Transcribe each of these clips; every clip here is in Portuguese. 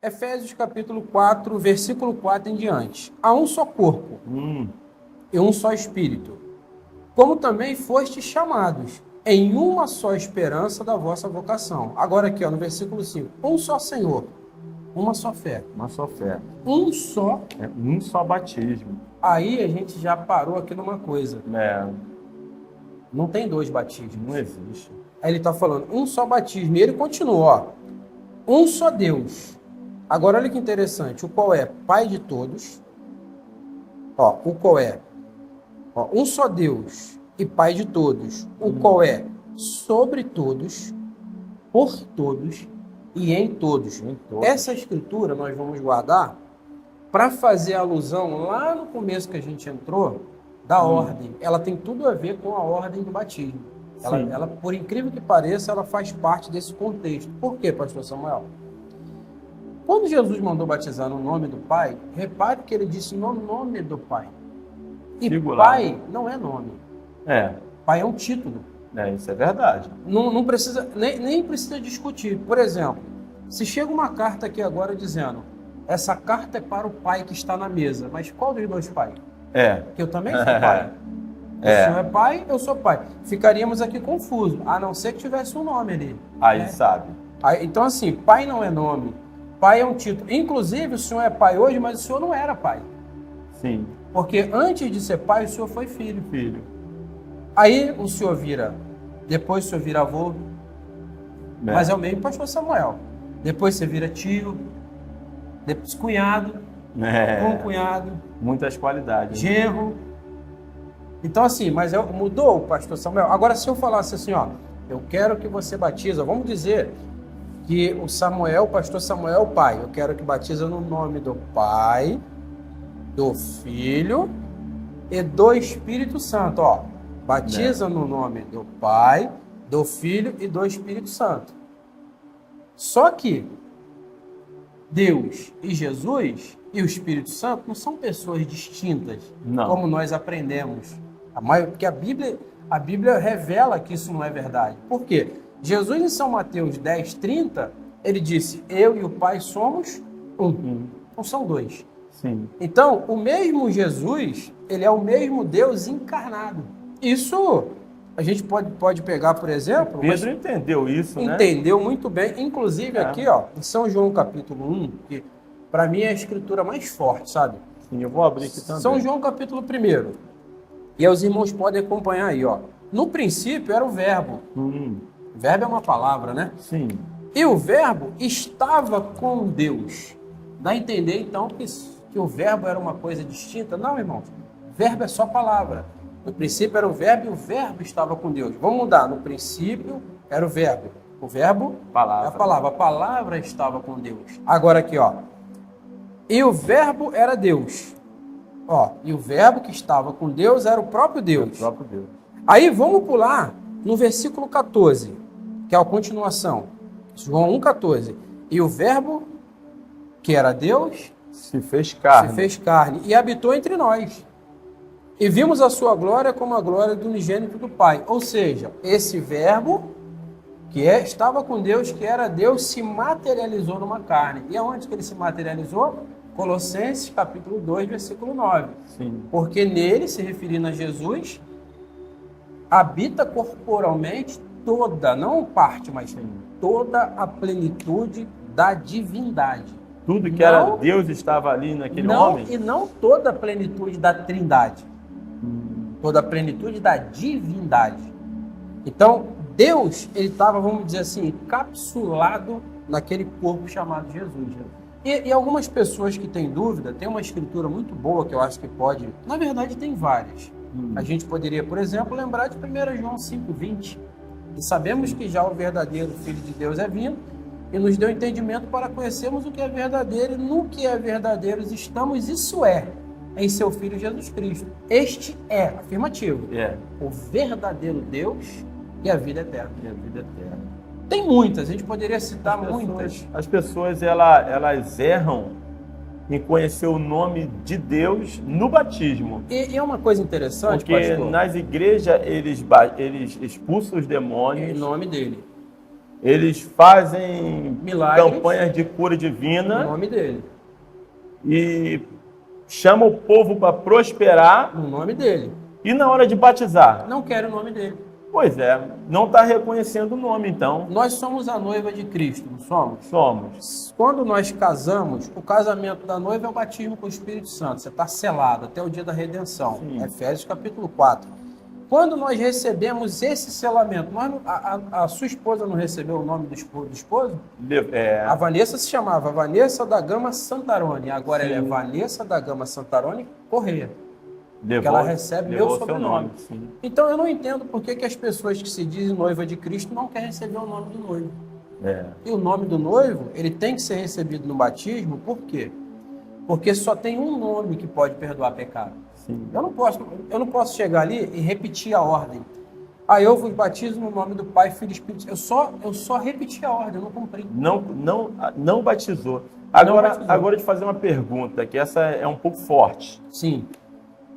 Efésios capítulo 4, versículo 4 em diante. Há um só corpo e um só espírito, como também fostes chamados em uma só esperança da vossa vocação. Agora aqui, ó, no versículo 5. Um só Senhor, uma só fé. Uma só fé. Um só. Um só batismo. Aí a gente já parou aqui numa coisa. Não tem dois batismos. Não existe. Aí ele está falando um só batismo. E ele continua, ó. Um só Deus. Agora olha que interessante. O qual é Pai de todos. Ó, o qual é. Ó, um só Deus e Pai de todos. O qual é sobre todos, por todos e em todos. Essa escritura nós vamos guardar para fazer alusão lá no começo que a gente entrou da ordem. Ela tem tudo a ver com a ordem do batismo. Ela, por incrível que pareça, ela faz parte desse contexto. Por quê, pastor Samuel? Quando Jesus mandou batizar no nome do Pai, repare que ele disse no nome do Pai. E Singular. Pai não é nome. Pai é um título. Isso é verdade. Não precisa, nem precisa discutir. Por exemplo, se chega uma carta aqui agora dizendo essa carta é para o pai que está na mesa, mas qual dos dois pais? Que eu também sou pai. O senhor é pai, eu sou pai. Ficaríamos aqui confusos, a não ser que tivesse um nome ali. Aí sabe. Então assim, pai não é nome, pai é um título. Inclusive o senhor é pai hoje, mas o senhor não era pai. Sim. Porque antes de ser pai, o senhor foi filho. Filho. Aí o senhor vira, depois o senhor vira avô, mas é o mesmo pastor Samuel. Depois você vira tio, depois cunhado, concunhado, muitas qualidades. genro. Então assim, mas mudou o pastor Samuel. Agora se eu falasse assim, ó, eu quero que você batiza, vamos dizer que o Samuel, o pastor Samuel é o pai. Eu quero que batiza no nome do Pai, do Filho e do Espírito Santo, ó. Batiza no nome do Pai, do Filho e do Espírito Santo. Só que Deus e Jesus e o Espírito Santo não são pessoas distintas, como nós aprendemos. Porque a Bíblia revela que isso não é verdade. Por quê? Jesus em São Mateus 10:30, ele disse, eu e o Pai somos um. Não são dois. Sim. Então, o mesmo Jesus, ele é o mesmo Deus encarnado. Isso a gente pode pegar, por exemplo... Pedro entendeu isso, né? Entendeu muito bem. Inclusive aqui, ó, em São João capítulo 1, que para mim é a escritura mais forte, sabe? Sim, eu vou abrir aqui também. São João capítulo 1. E os irmãos podem acompanhar aí, ó. No princípio era o verbo. O verbo é uma palavra, né? Sim. E o verbo estava com Deus. Dá a entender, então, que o verbo era uma coisa distinta? Não, irmãos. Verbo é só palavra. No princípio era o verbo e o verbo estava com Deus. Vamos mudar. No princípio era o verbo. O verbo palavra. É a palavra. A palavra estava com Deus. Agora aqui, ó. E o verbo era Deus. Ó, e o verbo que estava com Deus era o próprio Deus. O próprio Deus. Aí vamos pular no versículo 14, que é a continuação. João 1,14. E o verbo, que era Deus, se fez carne e habitou entre nós. E vimos a sua glória como a glória do unigênito do Pai. Ou seja, esse verbo, que estava com Deus, que era Deus, se materializou numa carne. E aonde que ele se materializou? Colossenses capítulo 2, versículo 9. Sim. Porque nele, se referindo a Jesus, habita corporalmente toda, não parte, mas toda a plenitude da divindade. Tudo que era Deus estava ali naquele homem? E não toda a plenitude da trindade. Toda a plenitude da divindade. Então, Deus, ele estava, vamos dizer assim, encapsulado naquele corpo chamado Jesus. E algumas pessoas que têm dúvida, tem uma escritura muito boa que eu acho que pode... Na verdade, tem várias. A gente poderia, por exemplo, lembrar de 1 João 5,20. E sabemos que já o verdadeiro Filho de Deus é vindo e nos deu entendimento para conhecermos o que é verdadeiro e no que é verdadeiro estamos, isso é, em seu Filho Jesus Cristo. Este é, afirmativo, o verdadeiro Deus e a vida eterna. Tem muitas, a gente poderia citar muitas. As pessoas, elas erram em conhecer o nome de Deus no batismo. E é uma coisa interessante, porque pastor, nas igrejas eles expulsam os demônios em nome dele. Eles fazem Milagres. campanhas de cura No divina nome dele. e chamam o povo para prosperar. No nome dele. E na hora de batizar? Não quero o nome dele. Pois é, não está reconhecendo o nome, então. Nós somos a noiva de Cristo, não somos? Somos. Quando nós casamos, o casamento da noiva é o batismo com o Espírito Santo. Você está selado até o dia da redenção. Sim. Efésios capítulo 4. Quando nós recebemos esse selamento, a sua esposa não recebeu o nome do esposo? A Vanessa se chamava Vanessa da Gama Santarone. Agora Sim. ela é Vanessa da Gama Santarone Correia. Levou, Que ela recebe meu levou seu sobrenome. sim. Então eu não entendo por que as pessoas que se dizem noiva de Cristo não querem receber o nome do noivo. E o nome do noivo, ele tem que ser recebido no batismo, por quê? Porque só tem um nome que pode perdoar pecado. Sim. Eu não posso chegar ali e repetir a ordem. Eu vos batizo no nome do Pai, Filho e Espírito. Eu só repeti a ordem, eu não cumpri. Não batizou. Agora, batizou. agora eu te fazer uma pergunta, que essa é um pouco forte. Sim.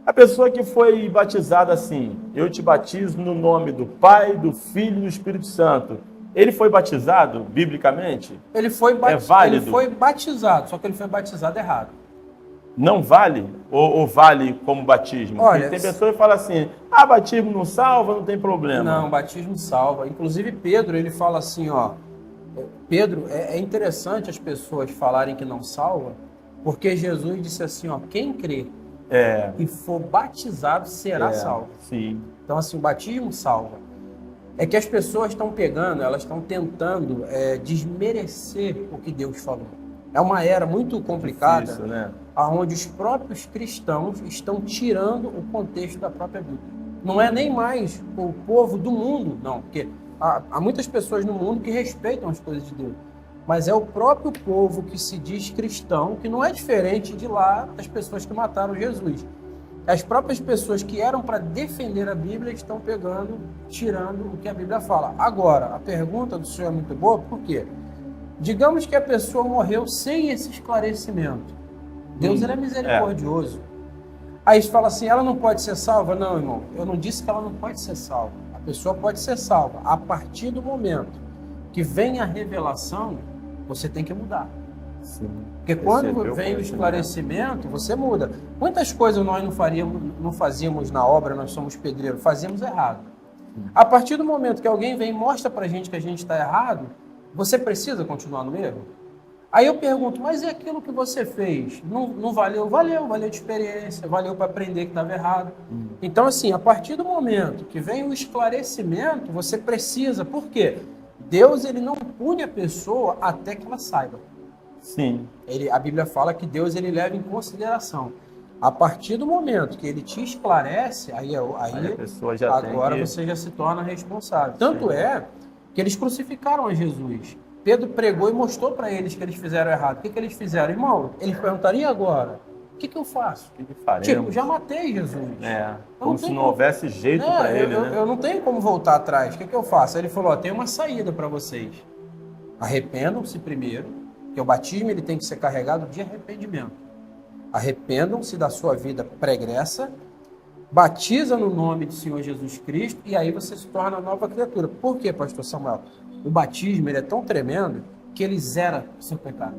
A pessoa que foi batizada assim, eu te batizo no nome do Pai, do Filho e do Espírito Santo. Ele foi batizado, biblicamente? Ele foi batizado, só que ele foi batizado errado. Não vale? Ou vale como batismo? Olha, Porque tem pessoas que falam assim, batismo não salva, não tem problema. Não, batismo salva. Inclusive Pedro, ele fala assim, Pedro, é interessante as pessoas falarem que não salva, porque Jesus disse assim, quem crê e for batizado será salvo. Sim. Então assim, o batismo salva. É que as pessoas estão pegando, elas estão tentando desmerecer o que Deus falou. É uma era muito complicada, Difícil, né? onde os próprios cristãos estão tirando o contexto da própria Bíblia. Não é nem mais o povo do mundo, não, porque há muitas pessoas no mundo que respeitam as coisas de Deus, mas é o próprio povo que se diz cristão, que não é diferente de lá das pessoas que mataram Jesus. As próprias pessoas que eram para defender a Bíblia estão pegando, tirando o que a Bíblia fala. Agora, a pergunta do senhor é muito boa, por quê? Digamos que a pessoa morreu sem esse esclarecimento. Deus ele é misericordioso. Aí você fala assim, ela não pode ser salva? Não, irmão, eu não disse que ela não pode ser salva. A pessoa pode ser salva. A partir do momento que vem a revelação, você tem que mudar. Sim. Porque quando vem o esclarecimento, você muda. Muitas coisas nós não fazíamos na obra, nós somos pedreiros, fazíamos errado. A partir do momento que alguém vem e mostra pra gente que a gente está errado, você precisa continuar no erro? Aí eu pergunto, mas e aquilo que você fez? Não valeu? Valeu de experiência, valeu para aprender que estava errado. Então, assim, a partir do momento que vem o esclarecimento, você precisa. Por quê? Deus ele não pune a pessoa até que ela saiba. Sim. A Bíblia fala que Deus ele leva em consideração. A partir do momento que ele te esclarece, aí a pessoa já agora tem que... você já se torna responsável. Tanto é que eles crucificaram a Jesus. Pedro pregou e mostrou para eles que eles fizeram errado. O que eles fizeram? Irmão, eles perguntaram, e agora? O que eu faço? O que faremos? Tipo, já matei Jesus. Como se não houvesse jeito para ele, né? Eu não tenho como voltar atrás. O que eu faço? Aí ele falou, tem uma saída para vocês. Arrependam-se primeiro, que o batismo ele tem que ser carregado de arrependimento. Arrependam-se da sua vida pregressa, batiza no nome do Senhor Jesus Cristo e aí você se torna nova criatura. Por quê, pastor Samuel? O batismo ele é tão tremendo que ele zera o seu pecado.